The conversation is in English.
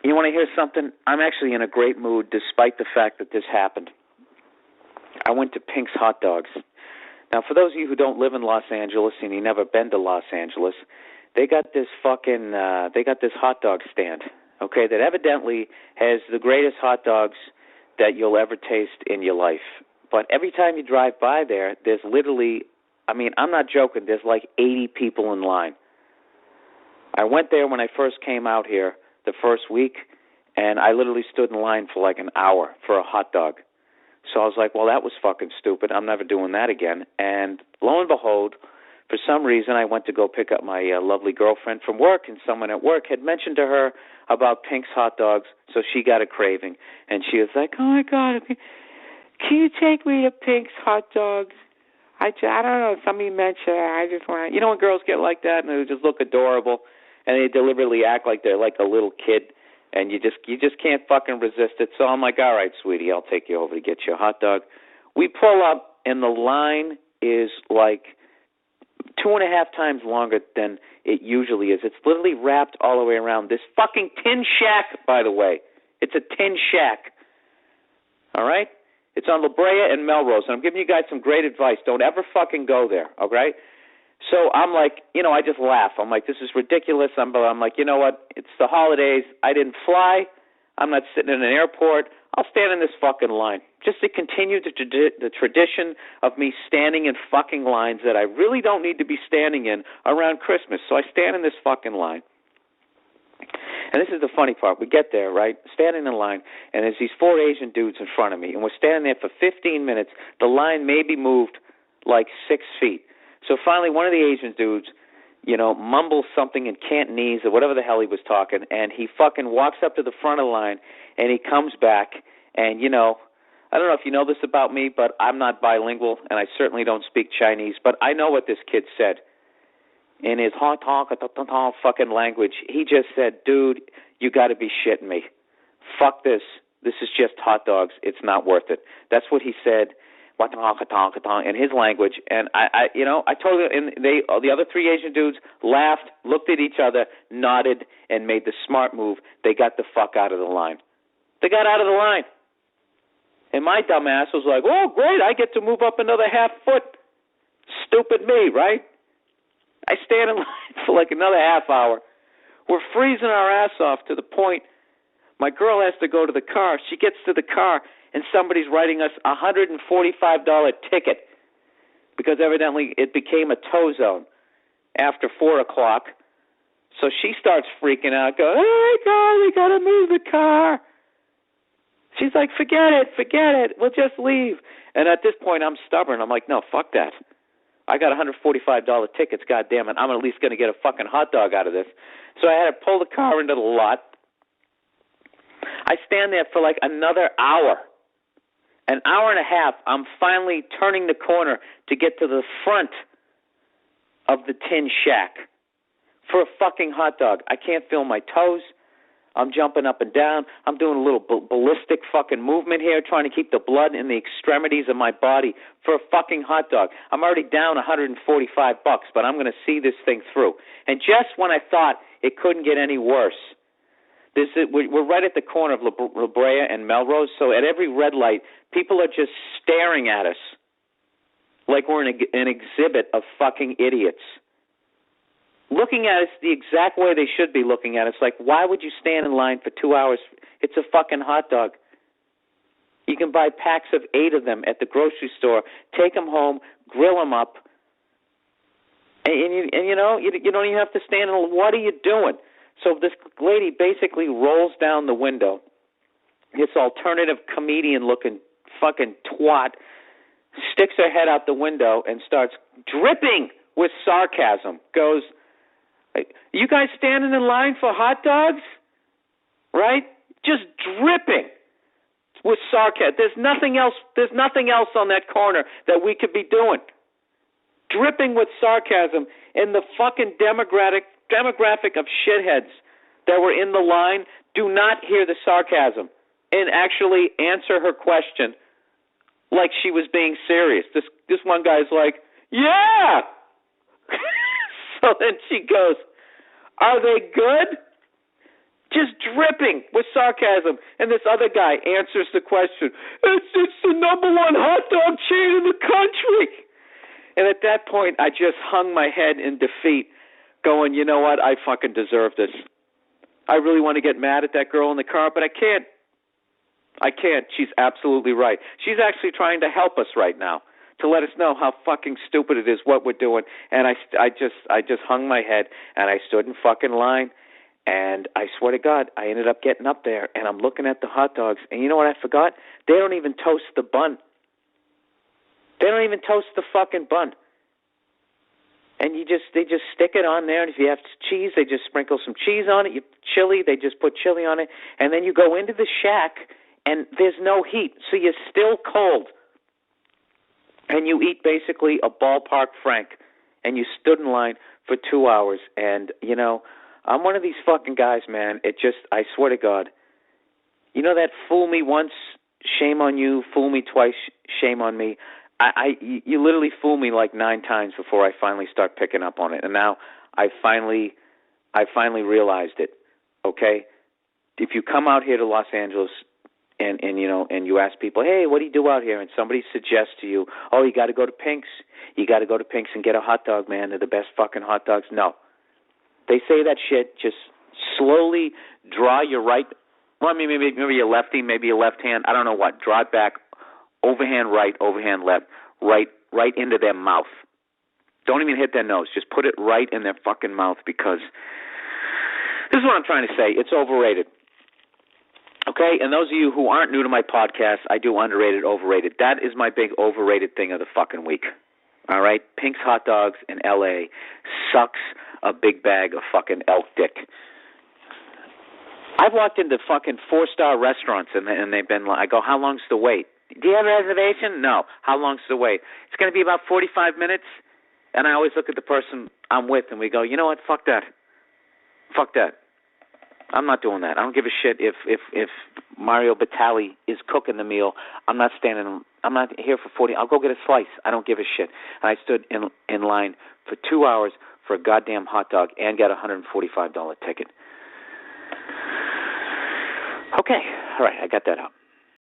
You want to hear something? I'm actually in a great mood despite the fact that this happened. I went to Pink's Hot Dogs. Now, for those of you who don't live in Los Angeles and you've never been to Los Angeles, they got this hot dog stand, okay, that evidently has the greatest hot dogs that you'll ever taste in your life. But every time you drive by there, there's literally, I mean, I'm not joking, there's like 80 people in line. I went there when I first came out here the first week, and I literally stood in line for like an hour for a hot dog. So I was like, well, that was fucking stupid. I'm never doing that again. And lo and behold, for some reason, I went to go pick up my lovely girlfriend from work, and someone at work had mentioned to her about Pink's Hot Dogs, so she got a craving. And she was like, oh, my God, can you take me to Pink's Hot Dogs? I don't know. Somebody mentioned it. I just want to, you know when girls get like that and they just look adorable and they deliberately act like they're like a little kid and you just can't fucking resist it. So I'm like, all right, sweetie, I'll take you over to get you a hot dog. We pull up and the line is like 2.5 times longer than it usually is. It's literally wrapped all the way around this fucking tin shack, by the way. It's a tin shack. All right? It's on La Brea and Melrose, and I'm giving you guys some great advice. Don't ever fucking go there, okay? So I'm like, I just laugh. I'm like, this is ridiculous. I'm like, you know what? It's the holidays. I didn't fly. I'm not sitting in an airport. I'll stand in this fucking line just to continue the tradition of me standing in fucking lines that I really don't need to be standing in around Christmas. So I stand in this fucking line. And this is the funny part. We get there, right, standing in line, and there's these 4 Asian dudes in front of me, and we're standing there for 15 minutes. The line maybe moved like 6 feet. So finally one of the Asian dudes, mumbles something in Cantonese or whatever the hell he was talking, and he fucking walks up to the front of the line, and he comes back, and, I don't know if you know this about me, but I'm not bilingual, and I certainly don't speak Chinese, but I know what this kid said. In his Hotdog fucking language, he just said, dude, you got to be shitting me. Fuck this. This is just hot dogs. It's not worth it. That's what he said in his language. And I totally, and the other 3 Asian dudes laughed, looked at each other, nodded, and made the smart move. They got the fuck out of the line. They got out of the line. And my dumb ass was like, oh, great, I get to move up another half foot. Stupid me, right? I stand in line for like another half hour. We're freezing our ass off to the point my girl has to go to the car. She gets to the car, and somebody's writing us a $145 ticket because evidently it became a tow zone after 4 o'clock. So she starts freaking out, going, oh, my God, we got to move the car. She's like, forget it. We'll just leave. And at this point, I'm stubborn. I'm like, no, fuck that. I got $145 tickets, goddamn it. I'm at least going to get a fucking hot dog out of this. So I had to pull the car into the lot. I stand there for like another hour. An hour and a half, I'm finally turning the corner to get to the front of the tin shack for a fucking hot dog. I can't feel my toes. I'm jumping up and down. I'm doing a little ballistic fucking movement here, trying to keep the blood in the extremities of my body for a fucking hot dog. I'm already down $145, but I'm going to see this thing through. And just when I thought it couldn't get any worse, we're right at the corner of La Brea and Melrose, so at every red light, people are just staring at us like we're in an exhibit of fucking idiots. Looking at us the exact way they should be looking at us. Like, why would you stand in line for 2 hours? It's a fucking hot dog. You can buy packs of 8 of them at the grocery store, take them home, grill them up, and you don't even have to stand in. What are you doing? So this lady basically rolls down the window. This alternative comedian-looking fucking twat sticks her head out the window and starts dripping with sarcasm. Goes, you guys standing in line for hot dogs? Right? Just dripping with sarcasm. There's nothing else on that corner that we could be doing. Dripping with sarcasm, and the fucking demographic of shitheads that were in the line do not hear the sarcasm and actually answer her question like she was being serious. This one guy's like, yeah! So then she goes, are they good? just dripping with sarcasm. And this other guy answers the question, it's the number one hot dog chain in the country. And at that point, I just hung my head in defeat, going, you know what, I fucking deserve this. I really want to get mad at that girl in the car, but I can't. I can't. She's absolutely right. She's actually trying to help us right now, to let us know how fucking stupid it is what we're doing. And I just hung my head, and I stood in fucking line, and I swear to God, I ended up getting up there, and I'm looking at the hot dogs, and you know what I forgot? They don't even toast the bun. They don't even toast the fucking bun. And they just stick it on there, and if you have cheese, they just sprinkle some cheese on it. Chili, they just put chili on it, and then you go into the shack, and there's no heat, so you're still cold. And you eat basically a ballpark Frank, and you stood in line for 2 hours. And, you know, I'm one of these fucking guys, man. I swear to God, you know that fool me once, shame on you, fool me twice, shame on me. You literally fool me like 9 times before I finally start picking up on it. And now I finally realized it, okay? If you come out here to Los Angeles, and you ask people, hey, what do you do out here? And somebody suggests to you, oh, you got to go to Pink's. You got to go to Pink's and get a hot dog, man. They're the best fucking hot dogs. No. They say that shit. Just slowly draw your right, well, I mean, maybe you're lefty, maybe your left hand. I don't know what. Draw it back, overhand right, overhand left, right into their mouth. Don't even hit their nose. Just put it right in their fucking mouth, because this is what I'm trying to say. It's overrated. Okay, and those of you who aren't new to my podcast, I do underrated, overrated. That is my big overrated thing of the fucking week. All right? Pink's Hot Dogs in L.A. sucks a big bag of fucking elk dick. I've walked into fucking 4-star restaurants, and they've been like, I go, how long's the wait? Do you have a reservation? No. How long's the wait? It's going to be about 45 minutes. And I always look at the person I'm with, and we go, you know what? Fuck that. Fuck that. I'm not doing that. I don't give a shit if Mario Batali is cooking the meal. I'm not here for 40. I'll go get a slice. I don't give a shit. And I stood in line for 2 hours for a goddamn hot dog and got a $145 ticket. Okay. All right. I got that out.